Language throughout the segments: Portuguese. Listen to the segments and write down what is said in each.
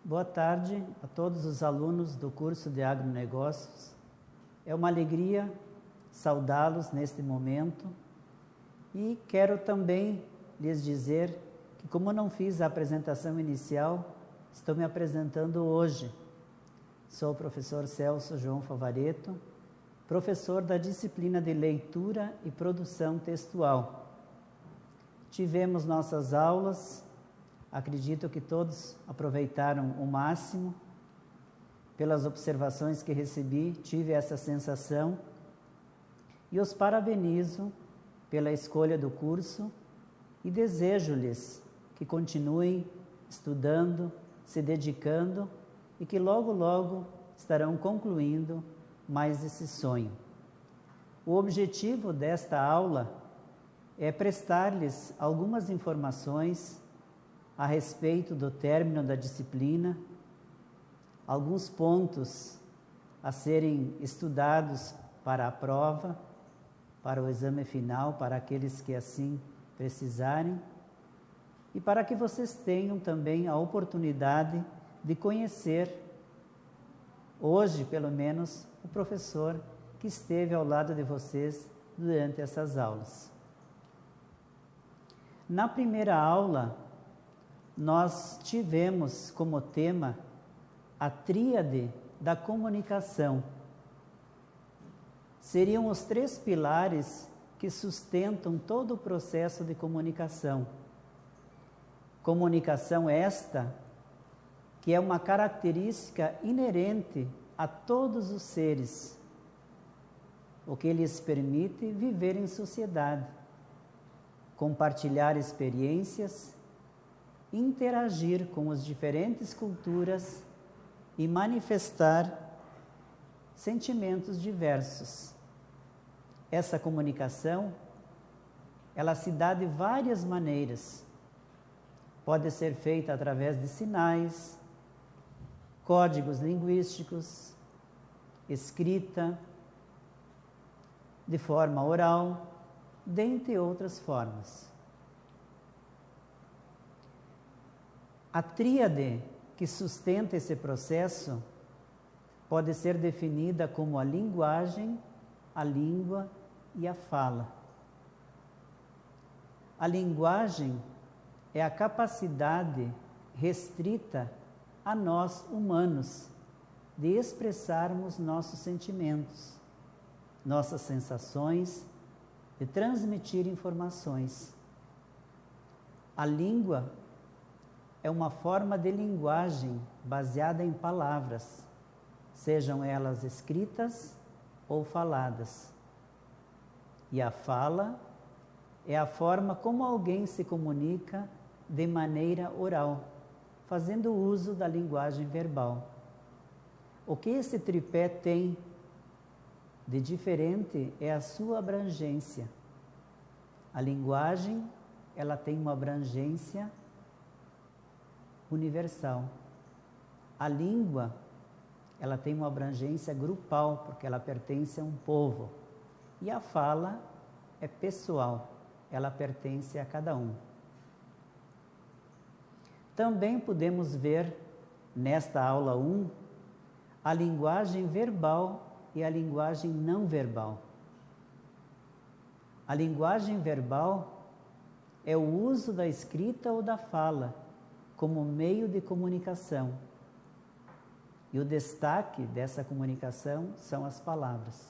Boa tarde a todos os alunos do curso de Agronegócios. É uma alegria saudá-los neste momento e quero também lhes dizer que, como não fiz a apresentação inicial, estou me apresentando hoje. Sou o professor Celso João Favaretto, professor da disciplina de Leitura e Produção Textual. Tivemos nossas aulas. Acredito que todos aproveitaram o máximo. Pelas observações que recebi, tive essa sensação. E os parabenizo pela escolha do curso e desejo-lhes que continuem estudando, se dedicando e que logo, logo estarão concluindo mais esse sonho. O objetivo desta aula é prestar-lhes algumas informações a respeito do término da disciplina, alguns pontos a serem estudados para a prova, para o exame final, para aqueles que assim precisarem, e para que vocês tenham também a oportunidade de conhecer, hoje pelo menos, o professor que esteve ao lado de vocês durante essas aulas. Na primeira aula, nós tivemos como tema a tríade da comunicação. Seriam os 3 pilares que sustentam todo o processo de comunicação. Comunicação esta que é uma característica inerente a todos os seres, o que lhes permite viver em sociedade, compartilhar experiências, interagir com as diferentes culturas e manifestar sentimentos diversos. Essa comunicação, ela se dá de várias maneiras. Pode ser feita através de sinais, códigos linguísticos, escrita, de forma oral, dentre outras formas. A tríade que sustenta esse processo pode ser definida como a linguagem, a língua e a fala. A linguagem é a capacidade restrita a nós humanos de expressarmos nossos sentimentos, nossas sensações, de transmitir informações. A língua é uma forma de linguagem baseada em palavras, sejam elas escritas ou faladas. E a fala é a forma como alguém se comunica de maneira oral, fazendo uso da linguagem verbal. O que esse tripé tem de diferente é a sua abrangência. A linguagem, ela tem uma abrangência universal. A língua, ela tem uma abrangência grupal, porque ela pertence a um povo. E a fala é pessoal, ela pertence a cada um. Também podemos ver, nesta aula 1, a linguagem verbal e a linguagem não verbal. A linguagem verbal é o uso da escrita ou da fala como meio de comunicação. E o destaque dessa comunicação são as palavras.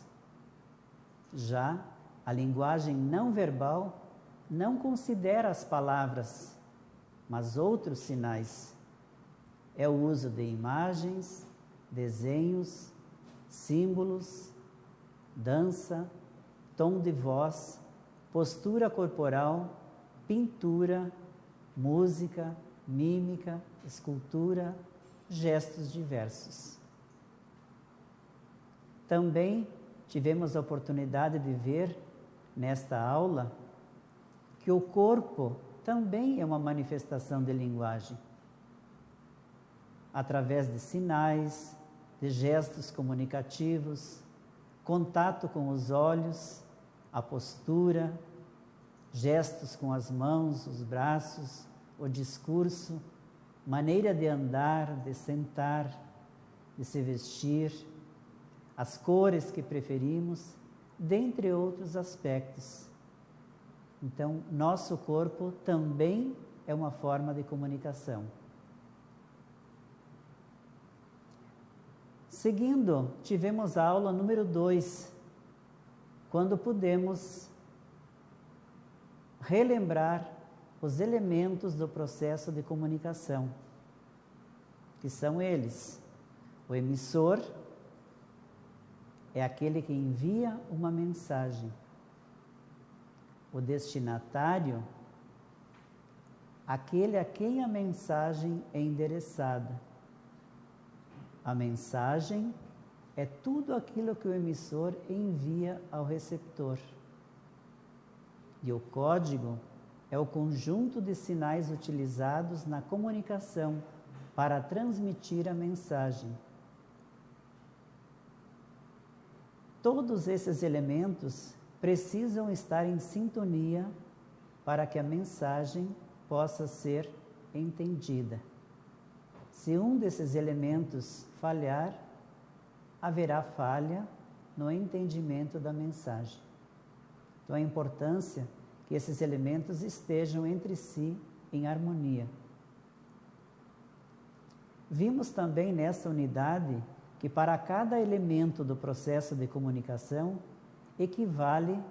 Já a linguagem não verbal não considera as palavras, mas outros sinais. É o uso de imagens, desenhos, símbolos, dança, tom de voz, postura corporal, pintura, música, mímica, escultura, gestos diversos. Também tivemos a oportunidade de ver nesta aula que o corpo também é uma manifestação de linguagem. Através de sinais, de gestos comunicativos, contato com os olhos, a postura, gestos com as mãos, os braços, o discurso, maneira de andar, de sentar, de se vestir, as cores que preferimos, dentre outros aspectos. Então, nosso corpo também é uma forma de comunicação. Seguindo, tivemos a aula número 2, quando pudemos relembrar os elementos do processo de comunicação, que são eles: o emissor é aquele que envia uma mensagem, o destinatário, aquele a quem a mensagem é endereçada. A mensagem é tudo aquilo que o emissor envia ao receptor. E o código é o conjunto de sinais utilizados na comunicação para transmitir a mensagem. Todos esses elementos precisam estar em sintonia para que a mensagem possa ser entendida. Se um desses elementos falhar, haverá falha no entendimento da mensagem. Então, a importância que esses elementos estejam entre si em harmonia. Vimos também nessa unidade que para cada elemento do processo de comunicação equivale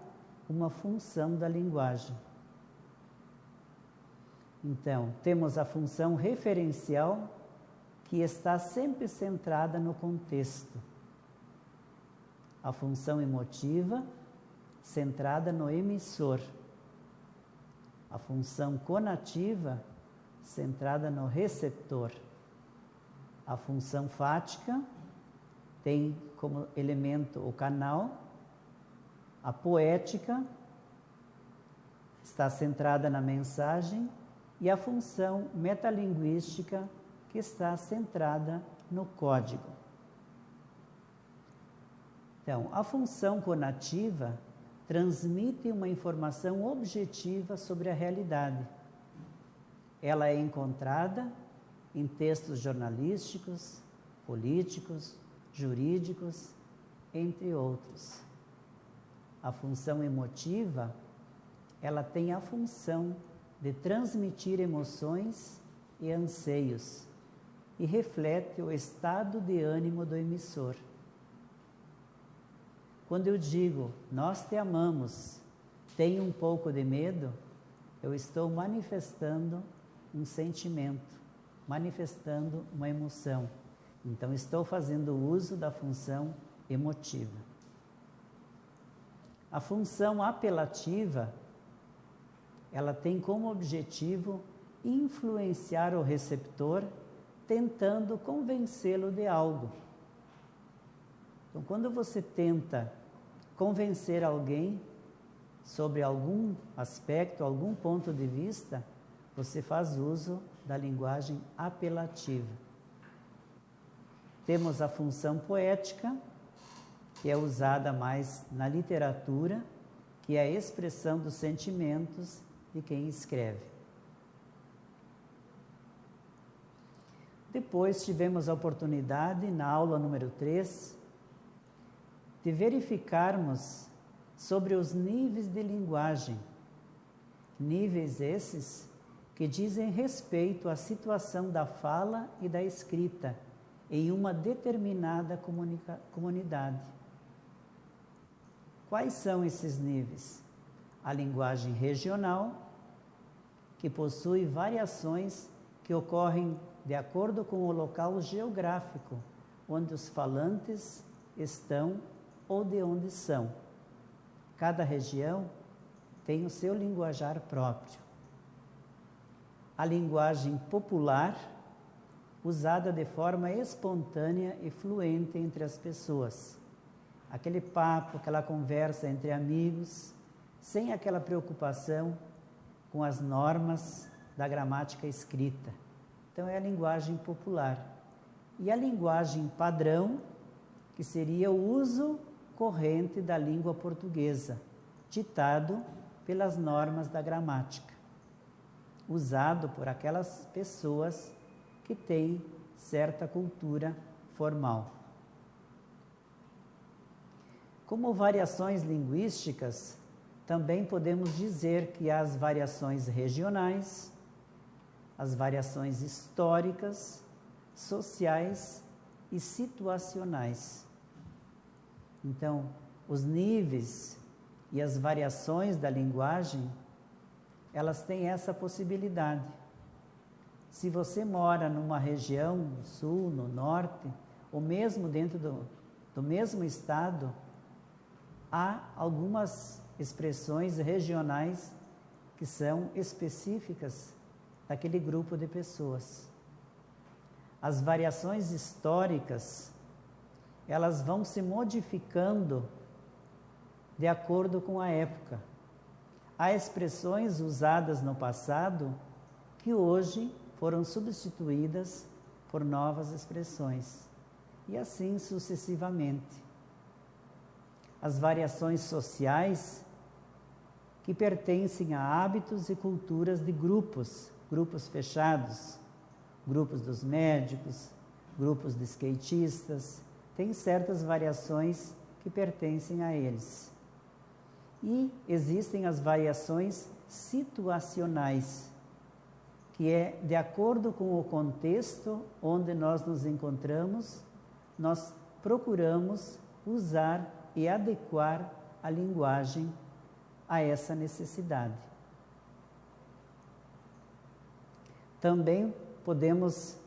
uma função da linguagem. Então, temos a função referencial, que está sempre centrada no contexto. A função emotiva, centrada no emissor. A função conativa, centrada no receptor. A função fática tem como elemento o canal. A poética está centrada na mensagem e a função metalinguística que está centrada no código. Então, a função conativa transmite uma informação objetiva sobre a realidade. Ela é encontrada em textos jornalísticos, políticos, jurídicos, entre outros. A função emotiva, ela tem a função de transmitir emoções e anseios e reflete o estado de ânimo do emissor. Quando eu digo, nós te amamos, tenha um pouco de medo, eu estou manifestando um sentimento, manifestando uma emoção. Então, estou fazendo uso da função emotiva. A função apelativa, ela tem como objetivo influenciar o receptor, tentando convencê-lo de algo. Então, quando você tenta convencer alguém sobre algum aspecto, algum ponto de vista, você faz uso da linguagem apelativa. Temos a função poética, que é usada mais na literatura, que é a expressão dos sentimentos de quem escreve. Depois tivemos a oportunidade, na aula número 3, de verificarmos sobre os níveis de linguagem. Níveis esses que dizem respeito à situação da fala e da escrita em uma determinada comunidade. Quais são esses níveis? A linguagem regional, que possui variações que ocorrem de acordo com o local geográfico onde os falantes estão ou de onde são. Cada região tem o seu linguajar próprio. A linguagem popular, usada de forma espontânea e fluente entre as pessoas. Aquele papo, aquela conversa entre amigos, sem aquela preocupação com as normas da gramática escrita. Então, é a linguagem popular. E a linguagem padrão, que seria o uso corrente da língua portuguesa, ditado pelas normas da gramática, usado por aquelas pessoas que têm certa cultura formal. Como variações linguísticas, também podemos dizer que há as variações regionais, as variações históricas, sociais e situacionais. Então, os níveis e as variações da linguagem, elas têm essa possibilidade. Se você mora numa região, no sul, no norte, ou mesmo dentro do mesmo estado, há algumas expressões regionais que são específicas daquele grupo de pessoas. As variações históricas, elas vão se modificando de acordo com a época. Há expressões usadas no passado que hoje foram substituídas por novas expressões, e assim sucessivamente. As variações sociais, que pertencem a hábitos e culturas de grupos fechados, grupos dos médicos, grupos de skatistas, tem certas variações que pertencem a eles. E existem as variações situacionais, que é de acordo com o contexto onde nós nos encontramos, nós procuramos usar e adequar a linguagem a essa necessidade. Também podemos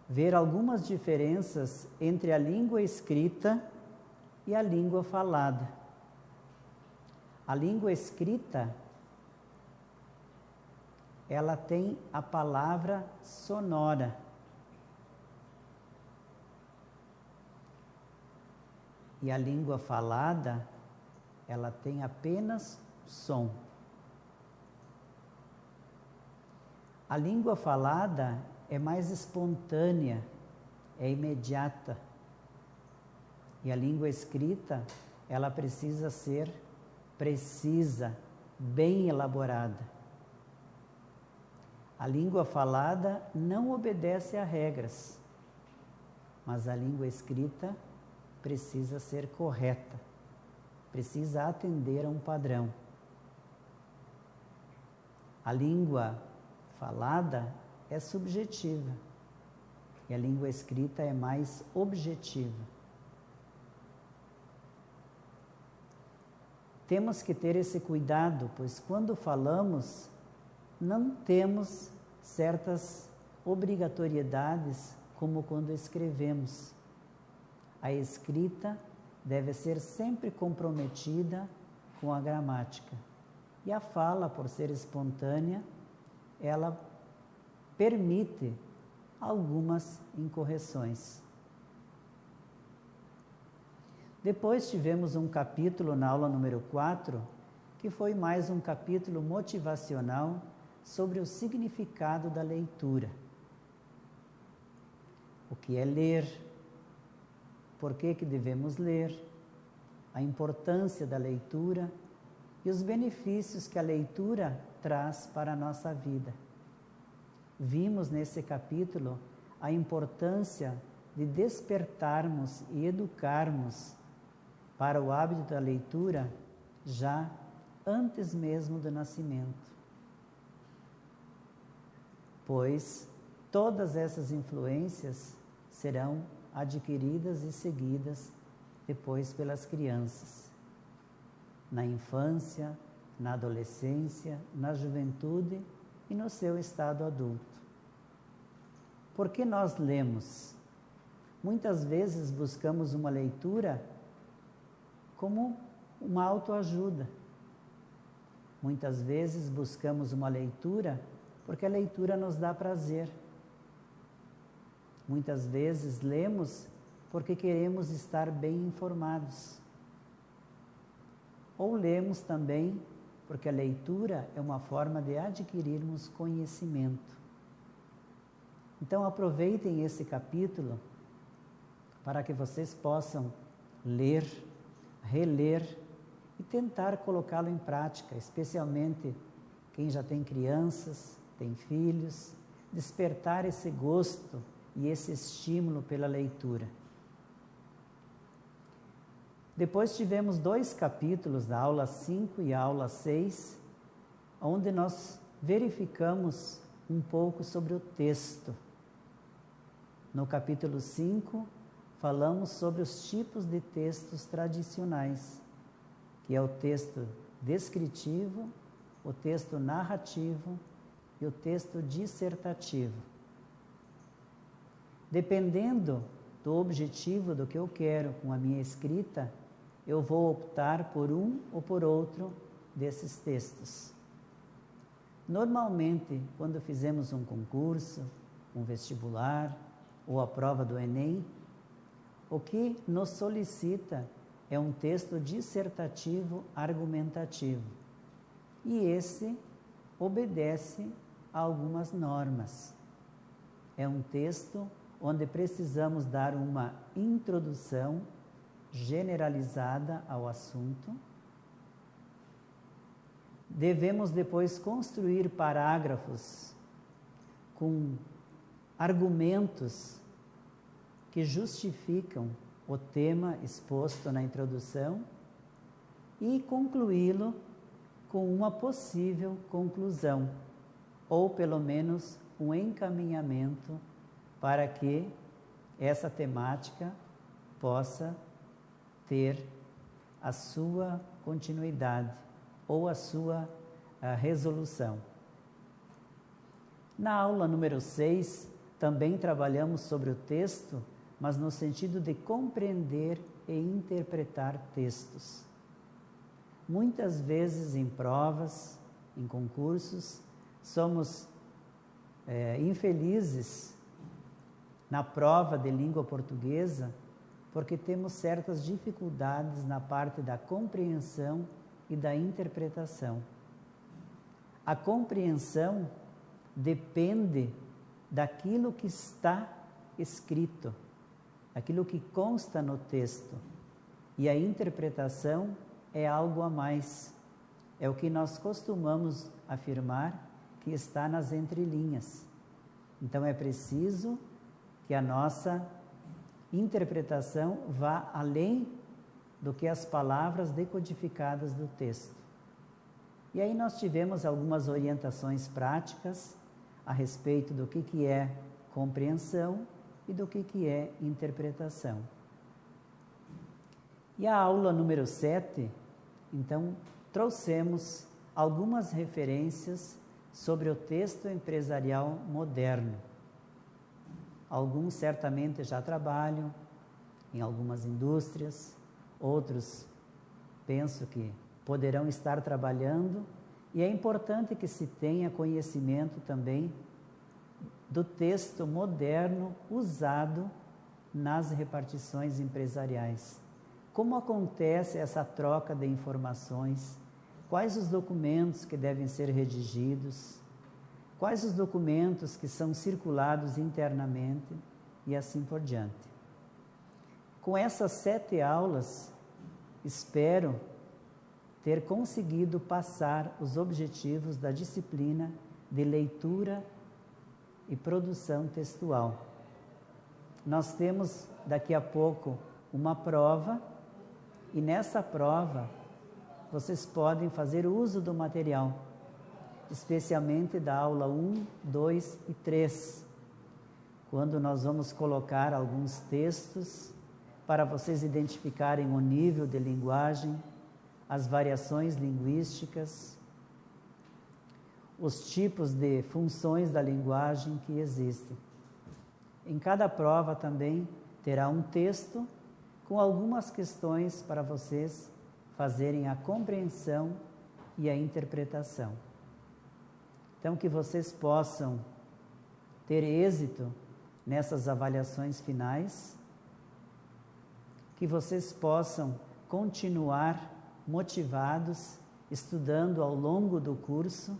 ver algumas diferenças entre a língua escrita e a língua falada. A língua escrita, ela tem a palavra sonora. E a língua falada, ela tem apenas som. A língua falada é mais espontânea, é imediata. E a língua escrita, ela precisa ser precisa, bem elaborada. A língua falada não obedece a regras, mas a língua escrita precisa ser correta, precisa atender a um padrão. A língua falada é subjetiva e a língua escrita é mais objetiva. Temos que ter esse cuidado, pois quando falamos, não temos certas obrigatoriedades como quando escrevemos. A escrita deve ser sempre comprometida com a gramática. E a fala, por ser espontânea, ela permite algumas incorreções. Depois tivemos um capítulo na aula número 4, que foi mais um capítulo motivacional sobre o significado da leitura. O que é ler? Por que devemos ler? A importância da leitura e os benefícios que a leitura traz para a nossa vida. Vimos nesse capítulo a importância de despertarmos e educarmos para o hábito da leitura já antes mesmo do nascimento. Pois todas essas influências serão adquiridas e seguidas depois pelas crianças, na infância, na adolescência, na juventude e no seu estado adulto. Por que nós lemos? Muitas vezes buscamos uma leitura como uma autoajuda. Muitas vezes buscamos uma leitura porque a leitura nos dá prazer. Muitas vezes lemos porque queremos estar bem informados. Ou lemos também porque a leitura é uma forma de adquirirmos conhecimento. Então aproveitem esse capítulo para que vocês possam ler, reler e tentar colocá-lo em prática, especialmente quem já tem crianças, tem filhos, despertar esse gosto e esse estímulo pela leitura. Depois tivemos 2 capítulos, da aula 5 e a aula 6, onde nós verificamos um pouco sobre o texto. No capítulo 5, falamos sobre os tipos de textos tradicionais, que é o texto descritivo, o texto narrativo e o texto dissertativo. Dependendo do objetivo do que eu quero com a minha escrita, eu vou optar por um ou por outro desses textos. Normalmente, quando fizemos um concurso, um vestibular ou a prova do Enem, o que nos solicita é um texto dissertativo argumentativo. E esse obedece a algumas normas. É um texto onde precisamos dar uma introdução generalizada ao assunto. Devemos depois construir parágrafos com argumentos que justificam o tema exposto na introdução e concluí-lo com uma possível conclusão, ou pelo menos um encaminhamento para que essa temática possa ter a sua continuidade ou a sua resolução. Na aula número 6, também trabalhamos sobre o texto, mas no sentido de compreender e interpretar textos. Muitas vezes em provas, em concursos, somos infelizes na prova de língua portuguesa, porque temos certas dificuldades na parte da compreensão e da interpretação. A compreensão depende daquilo que está escrito, aquilo que consta no texto, e a interpretação é algo a mais. É o que nós costumamos afirmar que está nas entrelinhas. Então é preciso que a nossa interpretação vá além do que as palavras decodificadas do texto. E aí nós tivemos algumas orientações práticas a respeito do que é compreensão e do que é interpretação. E a aula número 7, então, trouxemos algumas referências sobre o texto empresarial moderno. Alguns certamente já trabalham em algumas indústrias, outros penso que poderão estar trabalhando, e é importante que se tenha conhecimento também do texto moderno usado nas repartições empresariais. Como acontece essa troca de informações? Quais os documentos que devem ser redigidos? Quais os documentos que são circulados internamente? E assim por diante. Com essas 7 aulas, espero ter conseguido passar os objetivos da disciplina de leitura e produção textual. Nós temos daqui a pouco uma prova, e nessa prova vocês podem fazer uso do material, especialmente da aula 1, 2 e 3, quando nós vamos colocar alguns textos para vocês identificarem o nível de linguagem, as variações linguísticas, os tipos de funções da linguagem que existem. Em cada prova também terá um texto com algumas questões para vocês fazerem a compreensão e a interpretação. Então, que vocês possam ter êxito nessas avaliações finais, que vocês possam continuar motivados, estudando ao longo do curso,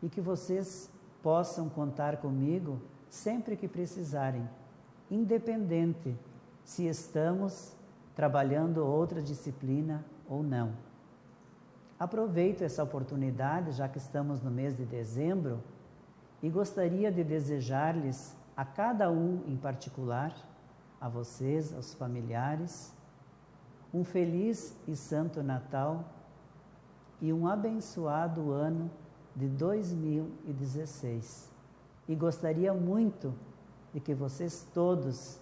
e que vocês possam contar comigo sempre que precisarem, independente se estamos trabalhando outra disciplina ou não. Aproveito essa oportunidade, já que estamos no mês de dezembro, e gostaria de desejar-lhes, a cada um em particular, a vocês, aos familiares, um feliz e santo Natal e um abençoado ano de 2016. E gostaria muito de que vocês todos,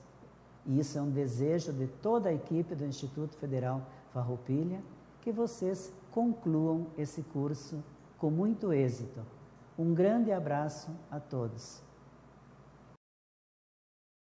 e isso é um desejo de toda a equipe do Instituto Federal Farroupilha, que vocês concluam esse curso com muito êxito. Um grande abraço a todos.